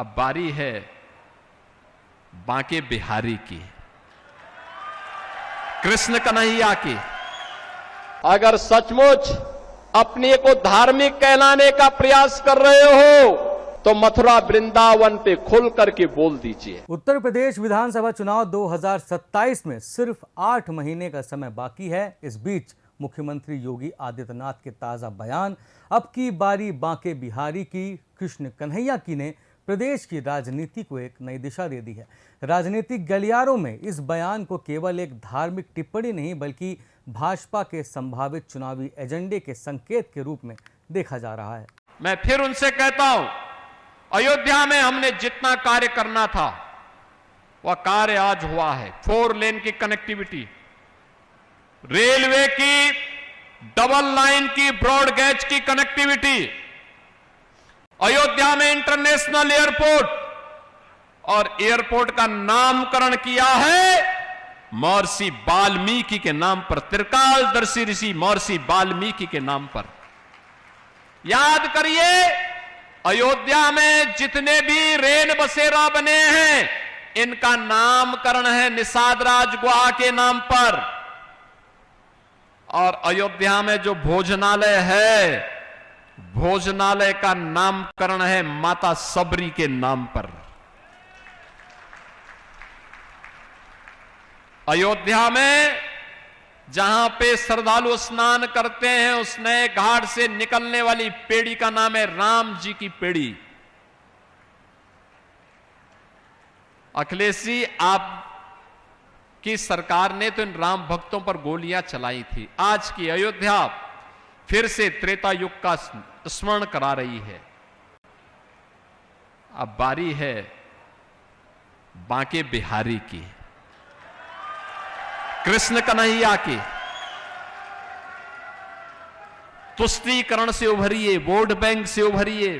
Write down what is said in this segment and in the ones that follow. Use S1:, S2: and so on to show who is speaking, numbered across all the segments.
S1: अब बारी है बांके बिहारी की, कृष्ण कन्हैया की।
S2: अगर सचमुच अपने को धार्मिक कहलाने का प्रयास कर रहे हो तो मथुरा वृंदावन पे खुल करके बोल दीजिए।
S3: उत्तर प्रदेश विधानसभा चुनाव 2027 में सिर्फ 8 महीने का समय बाकी है। इस बीच मुख्यमंत्री योगी आदित्यनाथ के ताजा बयान, अब की बारी बांके बिहारी की, कृष्ण कन्हैया की, ने प्रदेश की राजनीति को एक नई दिशा दे दी है। राजनीतिक गलियारों में इस बयान को केवल एक धार्मिक टिप्पणी नहीं बल्कि भाजपा के संभावित चुनावी एजेंडे के संकेत के रूप में देखा जा रहा है।
S1: मैं फिर उनसे कहता हूं, अयोध्या में हमने जितना कार्य करना था वह कार्य आज हुआ है। 4 लेन की कनेक्टिविटी, रेलवे की डबल लाइन की ब्रॉड गेज की कनेक्टिविटी, अयोध्या में इंटरनेशनल एयरपोर्ट, और एयरपोर्ट का नामकरण किया है महर्षि वाल्मीकि के नाम पर, त्रिकालदर्शी ऋषि महर्षि वाल्मीकि के नाम पर। याद करिए, अयोध्या में जितने भी रेल बसेरा बने हैं इनका नामकरण है निषाद राज गुहा के नाम पर। और अयोध्या में जो भोजनालय है, भोजनालय का नामकरण है माता सबरी के नाम पर। अयोध्या में जहां पे श्रद्धालु स्नान करते हैं उस नए घाट से निकलने वाली पेड़ी का नाम है राम जी की पेड़ी। अखिलेश जी, आपकी सरकार ने तो इन राम भक्तों पर गोलियां चलाई थी। आज की अयोध्या फिर से त्रेता युग का स्मरण करा रही है। अब बारी है बांके बिहारी की, कृष्ण कन्हैया की। तुष्टीकरण से उभरिए, वोट बैंक से उभरिए,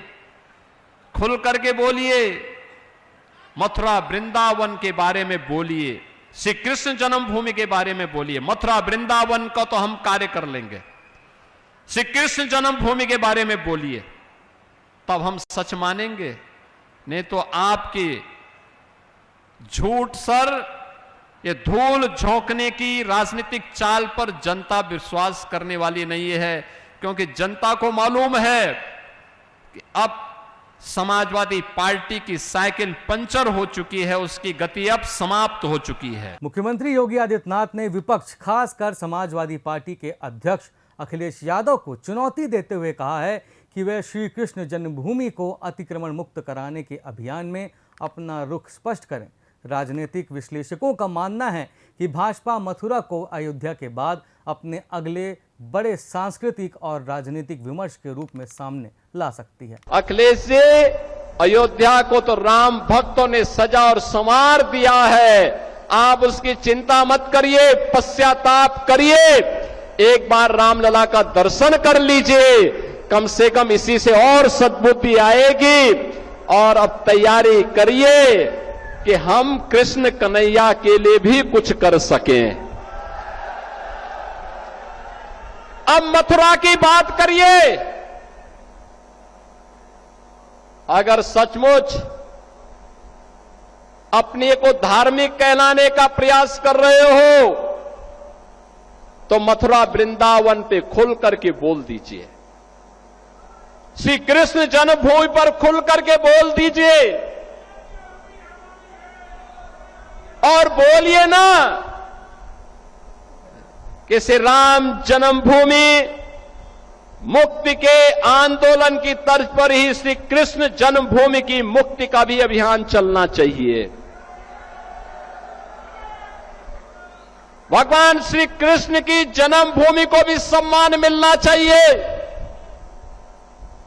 S1: खुल करके बोलिए, मथुरा वृंदावन के बारे में बोलिए, श्री कृष्ण जन्मभूमि के बारे में बोलिए। मथुरा वृंदावन का तो हम कार्य कर लेंगे, श्री कृष्ण जन्मभूमि के बारे में बोलिए, तब हम सच मानेंगे। नहीं तो आपके झूठ सर, ये धूल झोंकने की राजनीतिक चाल पर जनता विश्वास करने वाली नहीं है, क्योंकि जनता को मालूम है कि अब समाजवादी पार्टी की साइकिल पंचर हो चुकी है, उसकी गति अब समाप्त हो चुकी है।
S3: मुख्यमंत्री योगी आदित्यनाथ ने विपक्ष, खासकर समाजवादी पार्टी के अध्यक्ष अखिलेश यादव को चुनौती देते हुए कहा है कि वे श्री कृष्ण जन्मभूमि को अतिक्रमण मुक्त कराने के अभियान में अपना रुख स्पष्ट करें। राजनीतिक विश्लेषकों का मानना है कि भाजपा मथुरा को अयोध्या के बाद अपने अगले बड़े सांस्कृतिक और राजनीतिक विमर्श के रूप में सामने ला सकती है।
S2: अखिलेश जी, अयोध्या को तो राम भक्तों ने सजा और संवार दिया है, आप उसकी चिंता मत करिए, पश्चाताप करिए, एक बार रामलला का दर्शन कर लीजिए, कम से कम इसी से और सद्बुद्धि आएगी। और अब तैयारी करिए कि हम कृष्ण कन्हैया के लिए भी कुछ कर सकें। अब मथुरा की बात करिए। अगर सचमुच अपने को धार्मिक कहलाने का प्रयास कर रहे हो तो मथुरा वृंदावन पे खुल करके बोल दीजिए, श्री कृष्ण जन्मभूमि पर खुल करके बोल दीजिए, और बोलिए ना कि श्री राम जन्मभूमि मुक्ति के आंदोलन की तर्ज पर ही श्री कृष्ण जन्मभूमि की मुक्ति का भी अभियान चलना चाहिए। भगवान श्री कृष्ण की जन्मभूमि को भी सम्मान मिलना चाहिए।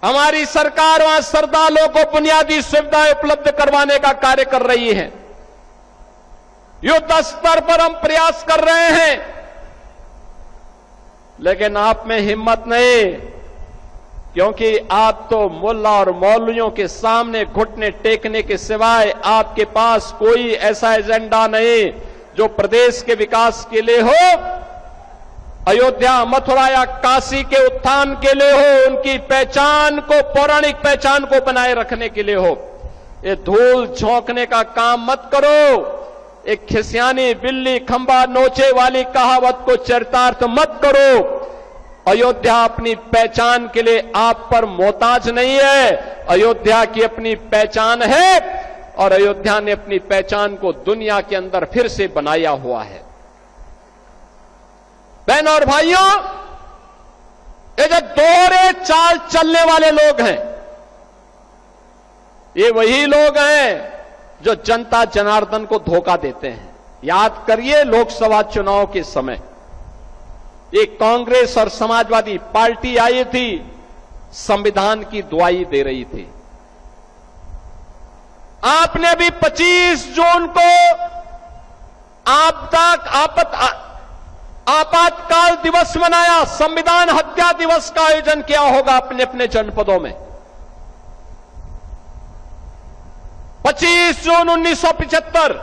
S2: हमारी सरकार वहां श्रद्धालुओं को बुनियादी सुविधाएं उपलब्ध करवाने का कार्य कर रही है। युद्ध स्तर पर हम प्रयास कर रहे हैं, लेकिन आप में हिम्मत नहीं, क्योंकि आप तो मुल्ला और मौलवियों के सामने घुटने टेकने के सिवाय आपके पास कोई ऐसा एजेंडा नहीं जो प्रदेश के विकास के लिए हो, अयोध्या, मथुरा या काशी के उत्थान के लिए हो, उनकी पहचान को, पौराणिक पहचान को बनाए रखने के लिए हो। ये धूल झोंकने का काम मत करो। एक खिसियानी बिल्ली खंबा नोचे वाली कहावत को चरितार्थ मत करो। अयोध्या अपनी पहचान के लिए आप पर मोहताज नहीं है। अयोध्या की अपनी पहचान है और अयोध्या ने अपनी पहचान को दुनिया के अंदर फिर से बनाया हुआ है। बहनों और भाइयों, ये जो दोहरे चाल चलने वाले लोग हैं, ये वही लोग हैं जो जनता जनार्दन को धोखा देते हैं। याद करिए, लोकसभा चुनाव के समय एक कांग्रेस और समाजवादी पार्टी आई थी, संविधान की दुआई दे रही थी। आपने भी 25 जून को आपातकाल दिवस मनाया, संविधान हत्या दिवस का आयोजन किया होगा अपने अपने जनपदों में। 25 जून 1975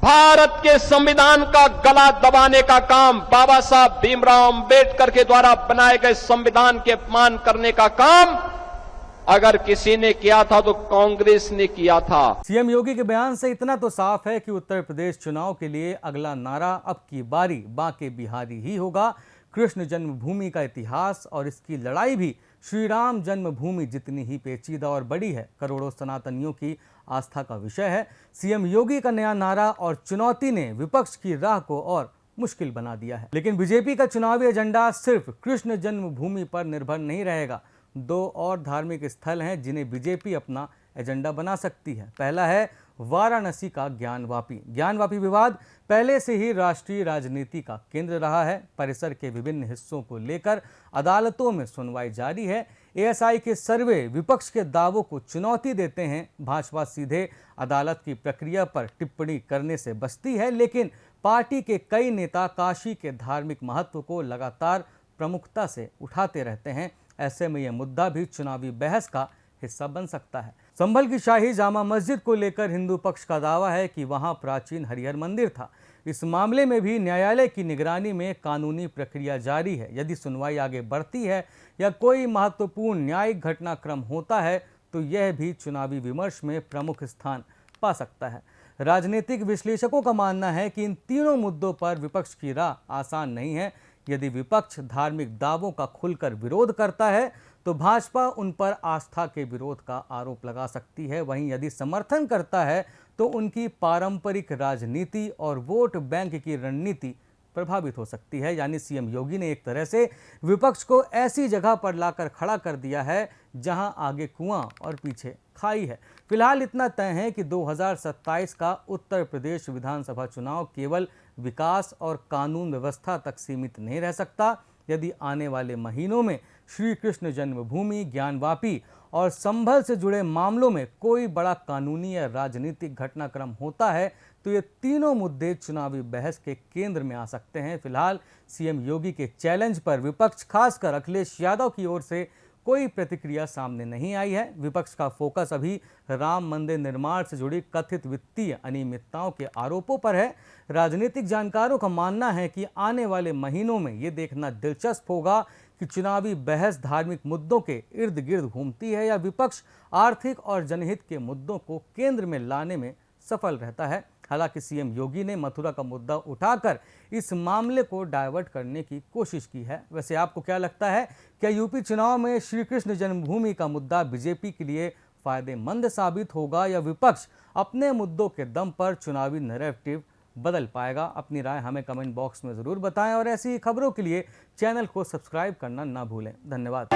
S2: भारत के संविधान का गला दबाने का काम, बाबा साहब भीमराव अंबेडकर के द्वारा बनाए गए संविधान के अपमान करने का काम अगर किसी ने किया था तो कांग्रेस ने किया था।
S3: सीएम योगी के बयान से इतना तो साफ है कि उत्तर प्रदेश चुनाव के लिए अगला नारा अब की बारी बांके बिहारी ही होगा। कृष्ण जन्मभूमि का इतिहास और इसकी लड़ाई भी श्री राम जन्मभूमि जितनी ही पेचीदा और बड़ी है, करोड़ों सनातनियों की आस्था का विषय है। सीएम योगी का नया नारा और चुनौती ने विपक्ष की राह को और मुश्किल बना दिया है। लेकिन बीजेपी का चुनावी एजेंडा सिर्फ कृष्ण जन्मभूमि पर निर्भर नहीं रहेगा। दो और धार्मिक स्थल हैं जिन्हें बीजेपी अपना एजेंडा बना सकती है। पहला है वाराणसी का ज्ञानवापी विवाद पहले से ही राष्ट्रीय राजनीति का केंद्र रहा है। परिसर के विभिन्न हिस्सों को लेकर अदालतों में सुनवाई जारी है। एएसआई के सर्वे विपक्ष के दावों को चुनौती देते हैं। भाजपा सीधे अदालत की प्रक्रिया पर टिप्पणी करने से बचती है, लेकिन पार्टी के कई नेता काशी के धार्मिक महत्व को लगातार प्रमुखता से उठाते रहते हैं। ऐसे में यह मुद्दा भी चुनावी बहस का हिस्सा बन सकता है। संभल की शाही जामा मस्जिद को लेकर हिंदू पक्ष का दावा है कि वहां प्राचीन हरिहर मंदिर था। इस मामले में भी न्यायालय की निगरानी में कानूनी प्रक्रिया जारी है। यदि सुनवाई आगे बढ़ती है या कोई महत्वपूर्ण न्यायिक घटनाक्रम होता है तो यह भी चुनावी विमर्श में प्रमुख स्थान पा सकता है। राजनीतिक विश्लेषकों का मानना है कि इन तीनों मुद्दों पर विपक्ष की राह आसान नहीं है। यदि विपक्ष धार्मिक दावों का खुलकर विरोध करता है तो भाजपा उन पर आस्था के विरोध का आरोप लगा सकती है। वहीं यदि समर्थन करता है तो उनकी पारंपरिक राजनीति और वोट बैंक की रणनीति प्रभावित हो सकती है। यानी सीएम योगी ने एक तरह से विपक्ष को ऐसी जगह पर लाकर खड़ा कर दिया है जहां आगे कुआं और पीछे खाई है। फिलहाल इतना तय है कि 2027 का उत्तर प्रदेश विधानसभा चुनाव केवल विकास और कानून व्यवस्था तक सीमित नहीं रह सकता। यदि आने वाले महीनों में श्री कृष्ण जन्मभूमि, ज्ञानवापी और संभल से जुड़े मामलों में कोई बड़ा कानूनी या राजनीतिक घटनाक्रम होता है तो ये तीनों मुद्दे चुनावी बहस के केंद्र में आ सकते हैं। फिलहाल सीएम योगी के चैलेंज पर विपक्ष, खासकर अखिलेश यादव की ओर से कोई प्रतिक्रिया सामने नहीं आई है। विपक्ष का फोकस अभी राम मंदिर निर्माण से जुड़ी कथित वित्तीय अनियमितताओं के आरोपों पर है। राजनीतिक जानकारों का मानना है कि आने वाले महीनों में ये देखना दिलचस्प होगा कि चुनावी बहस धार्मिक मुद्दों के इर्द गिर्द घूमती है या विपक्ष आर्थिक और जनहित के मुद्दों को केंद्र में लाने में सफल रहता है। हालांकि सीएम योगी ने मथुरा का मुद्दा उठाकर इस मामले को डायवर्ट करने की कोशिश की है। वैसे आपको क्या लगता है, क्या यूपी चुनाव में श्री कृष्ण जन्मभूमि का मुद्दा बीजेपी के लिए फायदेमंद साबित होगा या विपक्ष अपने मुद्दों के दम पर चुनावी नैरेटिव बदल पाएगा? अपनी राय हमें कमेंट बॉक्स में ज़रूर बताएं और ऐसी खबरों के लिए चैनल को सब्सक्राइब करना ना भूलें। धन्यवाद।